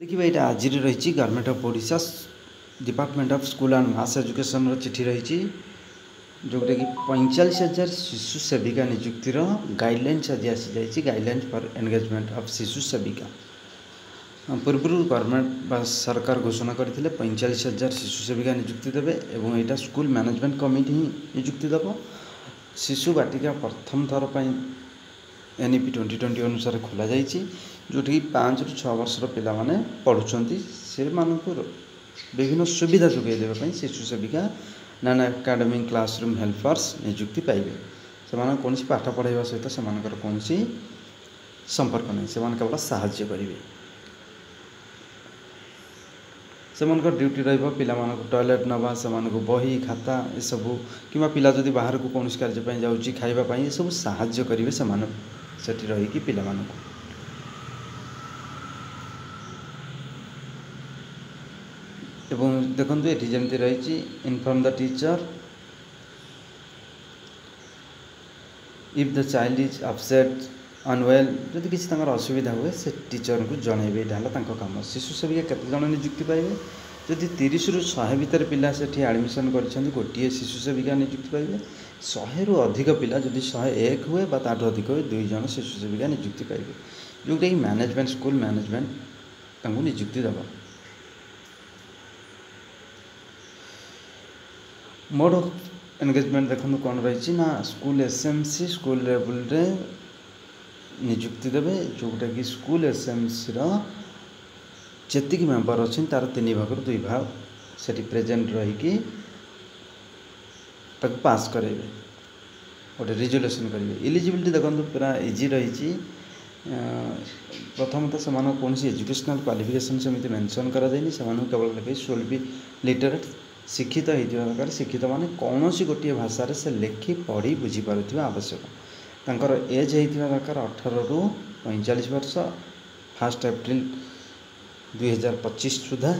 देखिए यहाँ आज रही government of Odisha department of school and mass education चिठी रही जोटा कि 45,000 शिशु सेविका नियुक्तिर गाइडलाइंस आज आसी जाइए गाइडलाइंस फॉर एंगेजमेंट ऑफ शिशु सेविका पूर्व गवर्नमेंट सरकार घोषणा करते 45,000 शिशु सेविका नियुक्ति देवे और यहाँ स्कूल मैनेजमेंट कमिटी ही नियुक्ति देव शिशु बाटिका प्रथम थर पर NEP 2020 अनुसार खोल जाइए जोटि 5 ରୁ 6 वर्षर पिला माने पढ़ुचंती से मानक विभिन्न सुविधा जोगाई देवाई शिशु सेविका नॉन एकेडमिक क्लासरूम हेल्पर्स नियुक्ति पाइबे से कौन पाठ पढ़ाइबा सहित से कौन संपर्क नहीं से केवल साहाय्य करेंगे से ड्यूटी रहा टॉयलेट नवा से बही खाता ये सब कि पिला जदि बाहर को कौन कार्य जाऊँगी खावाई ये सब साहाय्य करेंगे से रही पिला एवं देखो ये जमी रही inform the teacher if the child is upset unwell जदि किसी असुविधा हुए से टीचर को जनइबे यहाँ कम शिशु सेविका केते जन नियुक्ति पाइबे जदि 30 ରୁ 100 भितर पिला से एडमिशन कर गोटे शिशु सेविका नियुक्ति पाइबे 100 ରୁ अधिक पिला जदि 101 हुए ताठू अधिक हुए 2 जन शिशु सेविका नियुक्ति पाइबे जोटा कि मैनेजमेंट स्कूल मैनेजमेंट नियुक्ति देव मोड ऑफ एंगेजमेंट देखो कौन रही ना स्कूल SMC स्कूल लेवल रे नियुक्ति देवे जोटा कि स्कूल SMC जी मेम्बर अच्छी तार 3 भाग 2 भाग से प्रेजेंट रही पास करेंगे गोटे रिजोल्यूशन करेंगे इलिजिबिलिटी देखो पूरा इजी रही प्रथम तो से कौन एजुकेशनल क्वालिफिकेशन सेमती मेंशन कराई केवल लगे शुड बी लिटरेट शिक्षित होता दरकार शिक्षित माने कौन गोटे भाषा से लिखि पढ़ी बुझीपार आवश्यक तांकर एज होता दरकार 18 ରୁ 45 वर्ष 1 एप्रिल 2025 सुधा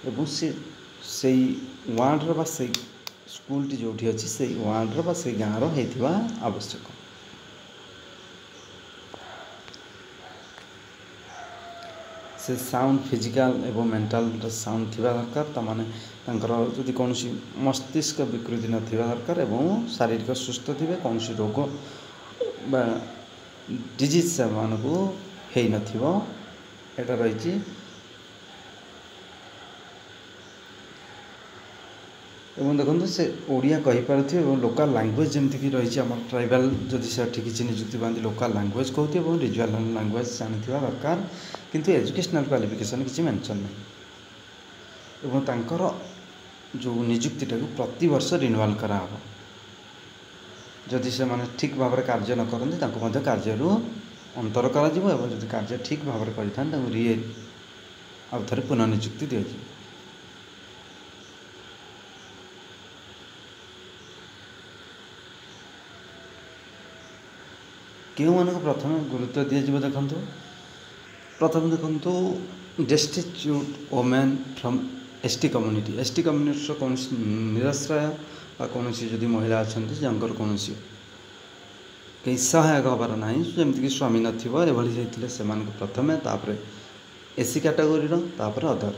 एवं से वार्डर बा से स्कूल टी जो अच्छी से वार्डर बा से गाँव होता आवश्यक से साउंड फिजिकल एवं मेंटल साउंड थिबा दरकार तमाने जदि कौन मस्तिष्क विकृति न दरकार एवं शारीरिक सुस्थ थे कौन रोग बा डिजीज से मानू हो एटा रही एवं देखो से ओडिया कही पारे लोकल लैंग्वेज जमीक रही आम ट्राइबल जदि से किसी नियुक्ति पाती लोकल लैंग्वेज कहते हैं रिजनल लैंग्वेज जानी दरकार किंतु एजुकेशनल क्वालिफिकेशन किसी मेंशन नहीं एवं तांकर जो नियुक्तिटा को प्रति वर्ष रिन्यूअल कराव जदि से माने ठीक भाव में कार्य न करते कार्य अंतर करा एवं जदि कार्य ठीक भाव में करें आउ थे पुनः नियुक्ति दि क्यों मानक प्रथम गुरुत्व दिज्व देखु प्रथम देखु destitute women from ST community कौन निराश्रय कौन जदि महिला अच्छा जंकर कौन कहीं सहायक हबार ना जमीक स्वामी नभली से प्रथम तापर SC कैटेगोरी तापर अदर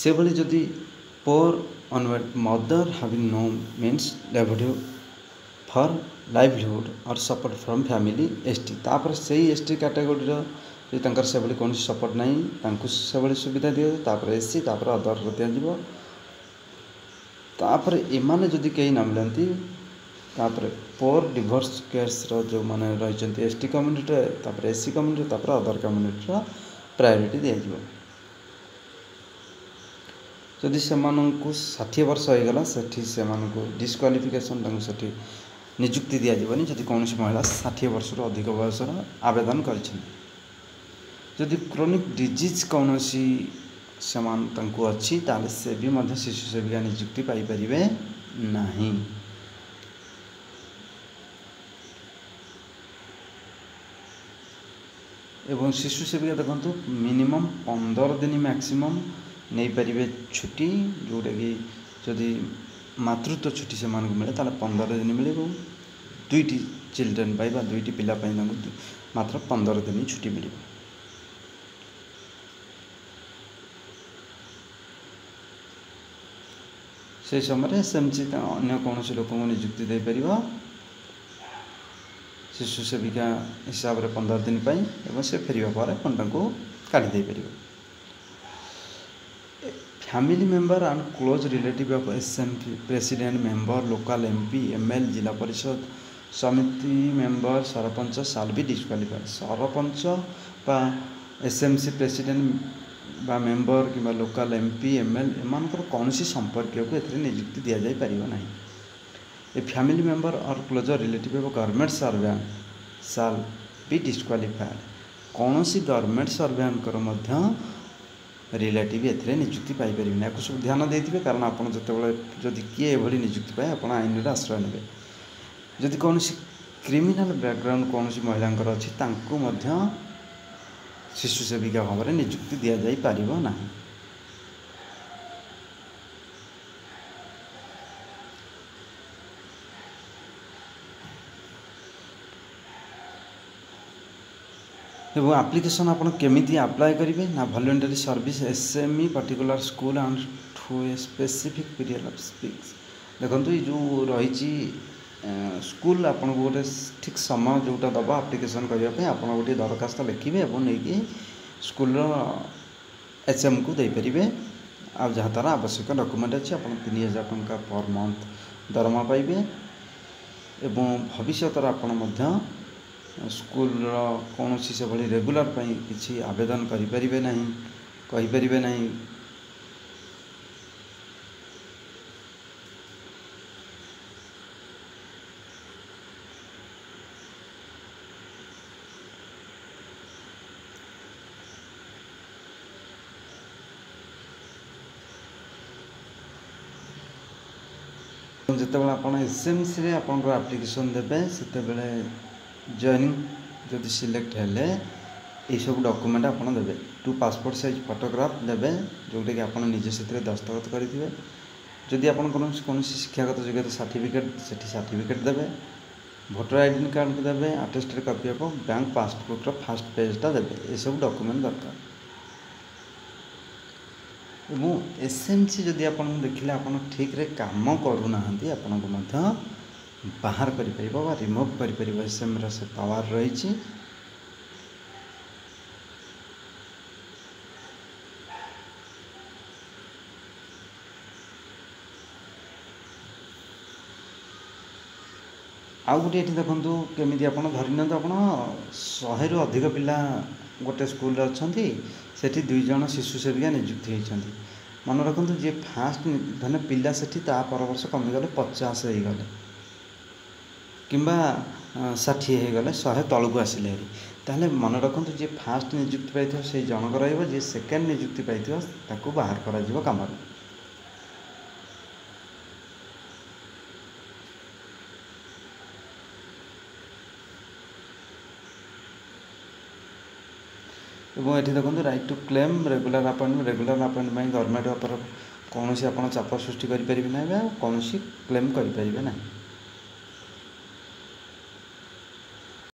से भली जदि poor unwed mother having no means livelihood for livelihood or support from family ST तापर से ST कैटेगोरी से भली कौन सपोर्ट नहीं से भली सुविधा दिए SC तापर अदर दिज्व तापर एमाने जदि कहीं न मिलती तापर पोर डिवोर्स केस जो मैंने रही ST कम्युनिटी तापर SC कम्युनिटी तापर अदर कम्युनिटी प्रायोरिटी दिज्व जदि से 60 वर्ष हो गला से डिस्क्वालिफिकेशन से नियुक्ति दिज्वनी जदि कौन महिला 60 वर्ष अधिक बयस आवेदन कर जदि क्रोनिक डिजीज कौन अच्छी ताले से भी मध्य शिशु सेविका नियुक्ति पाइपर नहीं एवं शिशु सेविका देखो मिनिमम 15 दिन मैक्सिमम नहीं पारे छुट्टी जोटा कि जदि मातृत्व छुट्टी से मिले 15 दिन मिले 2टी चिल्ड्रेन 2टी पिला मात्र 15 दिन छुट्टी मिले से समय एसएमसी अन्य कौन लोक निजुक्ति दे पार शिशु सेविका हिसाब से 15 दिन एवं से फेर पर काढ़ी पार। Family member and close relative of SMC president member local MP ML Zila Parishad समिति मेंबर सरपंच साल भी डिस्क्वालीफाइड। सरपंच बा एसएमसी प्रेसिडेंट बा मेंबर कि लोकल एमपी एमएल एम कौन संपर्क को एथिरे नियुक्ति दि जाई परिबो नाही। ए फैमिली मेंबर और close relative of government servant साल भी डिस्क्वालीफाइड। कौन सी गवर्नमेंट सर्वेंट रिलेटिव एथिरे नियुक्ति पाई परिबे। या सब ध्यान देथिबे कारण आपण जतेबेले जदि किए एभली नियुक्ति पाए आपण आईन आश्रय नेबे। जदि कौन क्रिमिनाल बैकग्राउंड कौन महिला अच्छी तांको मध्य शिशु सेविका भाव में नियुक्ति दि जाई पारिबो नाही। एवं एप्लिकेशन आपन केमिति अप्लाई करेंगे ना voluntary service SME particular school and to a specific period of speaks. देखो ये जो रही स्कूल आपन को गोटे ठीक समय जोटा दबा एप्लिकेशन करने आप गोटे दरखास्त लिखे और नहीं स्कूल एचएम को दे पारे। आ जहाँ तार आवश्यक डॉक्यूमेंट अच्छे आप 3000 टंका पर मंथ दरमा पाइबे एवं भविष्य आपण स्कूल कौन से भाई रेगुलर किसी आवेदन करें ना कहींपारे ना। जिते आप एसएमसी आपंकर एप्लिकेशन देवे से जॉइनिंग जदि सिलेक्ट हेले ये सब डॉक्यूमेंट आप देवे। 2 पासपोर्ट साइज फोटोग्राफ देवे जोटा कि आप निजे से दस्तखत करेंगे। जदि आप कौन शिक्षागत योग्यता सर्टिफिकेट से सर्टिफिकेट देवे। भोटर आईडी कार्ड देवे। Attested copy of bank passbook first पेजटा देवे। ये सब डॉक्यूमेंट दरकार। एसएमसी जदि आप देखिले आप ठीक रे काम करूना आपन को बाहर कर रिमूव कर एसएम से पावर रही। आउ गोटे ये देखूँ केमी आप धरी ना आप 100 रु अधिक पिला गोटे स्कूल अच्छा से 2 जन शिशु सेविका नियुक्ति होती। मन रखु जी फास्ट धने पिला से पर वर्ष कमीगले 50 हो गले कि 60 हो गले 100 तलू आसिले हेरी ताहले मन रखु जी फास्ट नियुक्ति पाई से जनक रही सेकेंड नियुक्ति पाई बाहर कर कम। और ये देखो right to claim regular appointment government कौन सी आप चाप सृष्टि करें ना कौन क्लेम करें ना।